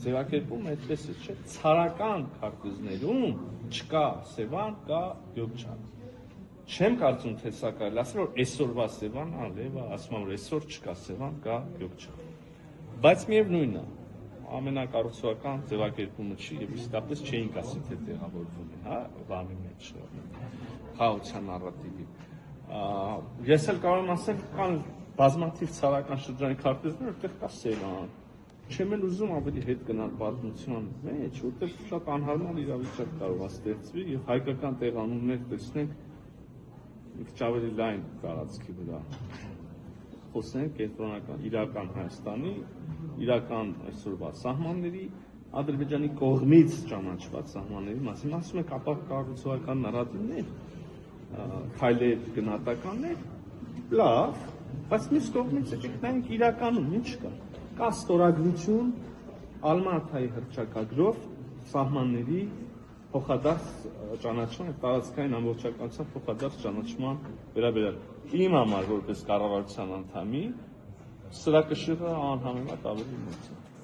ձևակերպում այդպես է, չէ՞, ցարական քարտեզներում չկա Սևան, կա Գյոբչան։ Չեմ կարծում, թե սա կարելի ասել, որ այսօրվա Սևան, Լևա ասում եմ, որ այսօր չկա Սևան, կա Գյոբչան։ Բայց միևնույնն է, ամենակառուցողական ձևակերպումը չի եւ իսկապես չէինք ասի, թե տեղավորվում է, հա, բանի մեջ, խաղաղության նարատիվի։ Ես էլ կարող եմ ասել, կան բազմաթիվ ցարական շրջանի քարտեզներ, որտեղ կա Սևան։ Չեմ էլ ուզում ավելի հետ գնալ պատմության մեջ, որտեղ շատ անհարմար իրավիճակ կարող է ստեղծվի եւ հայկական տեղանուններ տեսնենք մի քիչ ավելի լայն տարածքի վրա։ Խոսենք կենտրոնական իրական Հայաստանի, իրական այսօրվա սահմանների, Ադրբեջանի կողմից ճանաչված սահմանների մասին, ասում եք ապա կառուցողական նարատիվներ, քայլեր, գնահատականներ, լավ, բայց մյուս կողմից եկեք նայենք իրականում ինչ կա։ Կա ստորագրություն Ալմա-Աթայի հռչակագրով սահմանների փոխադարձ ճանաչման, տարածքային ամբողջականության փոխադարձ ճանաչման վերաբերյալ։ Իմ համար որպես կառավարության անդամի սրա կշիռը անհամեմատ ավելի մեծ է։